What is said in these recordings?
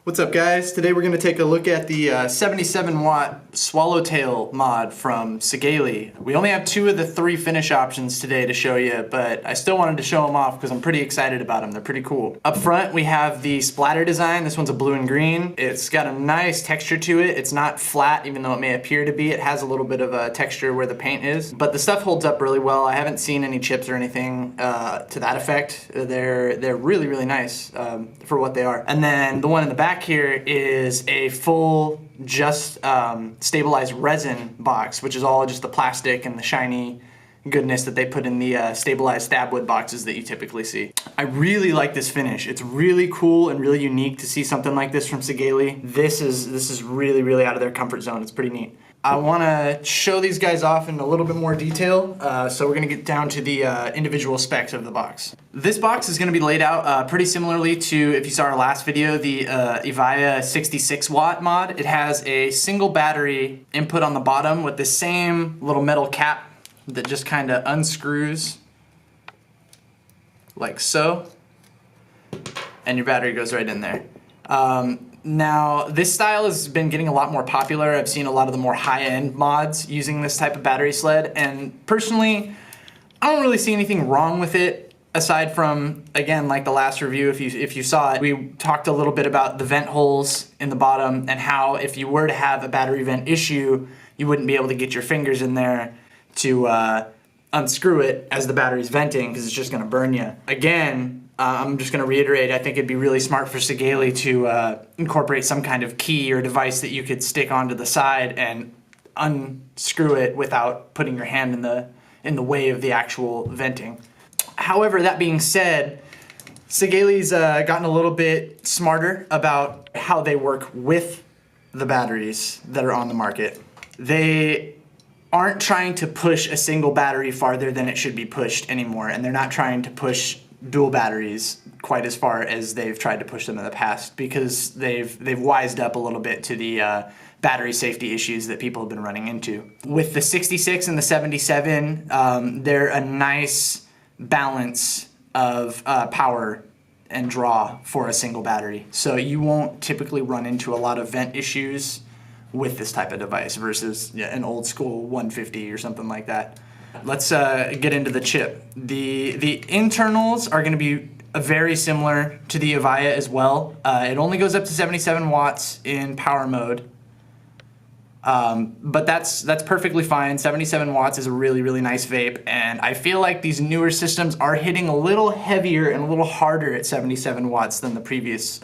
What's up guys? Today we're going to take a look at the 77W Swallowtail mod from Sigelei. We only have 2 of the 3 finish options today to show you, but I still wanted to show them off because I'm pretty excited about them. They're pretty cool. Up front we have the splatter design. This one's a blue and green. It's got a nice texture to it. It's not flat even though it may appear to be. It has a little bit of a texture where the paint is, but the stuff holds up really well. I haven't seen any chips or anything to that effect. They're really, really nice for what they are. And then the one in the back here is a full just stabilized resin box, which is all just the plastic and the shiny goodness that they put in the stabilized stabwood boxes that you typically see. I really like this finish. It's really cool and really unique to see something like this from Sigelei. This is really, really out of their comfort zone. It's pretty neat. I want to show these guys off in a little bit more detail, so we're going to get down to the individual specs of the box. This box is going to be laid out pretty similarly to, if you saw our last video, the Evija 66W mod. It has a single battery input on the bottom with the same little metal cap that just kind of unscrews like so, and your battery goes right in there. Now, this style has been getting a lot more popular. I've seen a lot of the more high-end mods using this type of battery sled, and personally, I don't really see anything wrong with it, aside from, again, like the last review, if you saw it, we talked a little bit about the vent holes in the bottom and how if you were to have a battery vent issue, you wouldn't be able to get your fingers in there to unscrew it as the battery's venting, because it's just going to burn you. Again, I'm just going to reiterate, I think it'd be really smart for Sigelei to incorporate some kind of key or device that you could stick onto the side and unscrew it without putting your hand in the way of the actual venting. However, that being said, Sigelei's gotten a little bit smarter about how they work with the batteries that are on the market. They aren't trying to push a single battery farther than it should be pushed anymore, and they're not trying to push dual batteries quite as far as they've tried to push them in the past, because they've wised up a little bit to the battery safety issues that people have been running into. With the 66 and the 77, they're a nice balance of power and draw for a single battery. So you won't typically run into a lot of vent issues with this type of device versus an old school 150 or something like that. Let's get into the chip. The internals are going to be very similar to the Evija as well. It only goes up to 77 watts in power mode, but that's perfectly fine. 77 watts is a really, really nice vape, and I feel like these newer systems are hitting a little heavier and a little harder at 77 watts than the previous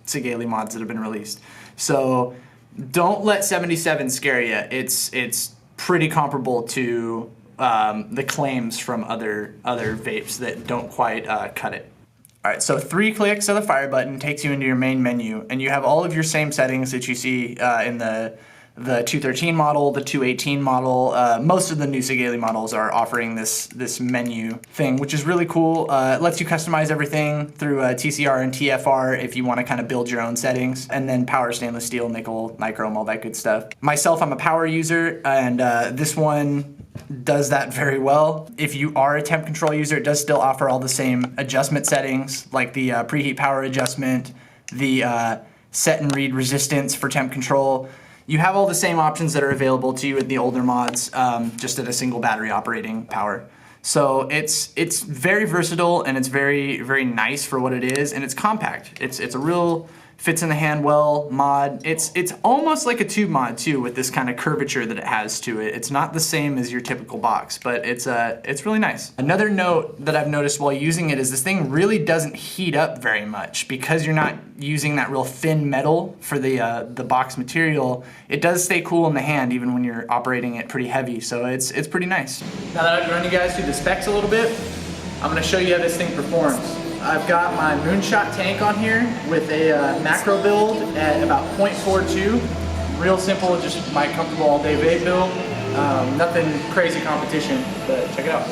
Sigelei mods that have been released. So don't let 77 scare you. It's pretty comparable to the claims from other vapes that don't quite cut it. Alright, so 3 clicks of the fire button takes you into your main menu, and you have all of your same settings that you see in the 213 model, the 218 model. Most of the new Sigelei models are offering this menu thing, which is really cool. It lets you customize everything through TCR and TFR if you want to kind of build your own settings, and then power, stainless steel, nickel, nichrome, all that good stuff. Myself, I'm a power user, and this one does that very well. If you are a temp control user, it does still offer all the same adjustment settings, like the preheat power adjustment, the set and read resistance for temp control. You have all the same options that are available to you in the older mods, just at a single battery operating power. So it's very versatile, and it's very, very nice for what it is, and it's compact. It's a real fits in the hand well mod. It's almost like a tube mod too, with this kind of curvature that it has to it. It's not the same as your typical box, but it's really nice. Another note that I've noticed while using it is this thing really doesn't heat up very much, because you're not using that real thin metal for the box material. It does stay cool in the hand even when you're operating it pretty heavy, so it's pretty nice. Now that I've run you guys through the specs a little bit, I'm gonna show you how this thing performs. I've got my Moonshot tank on here with a macro build at about 0.42. Real simple, just my comfortable all day vape build. Nothing crazy competition, but check it out.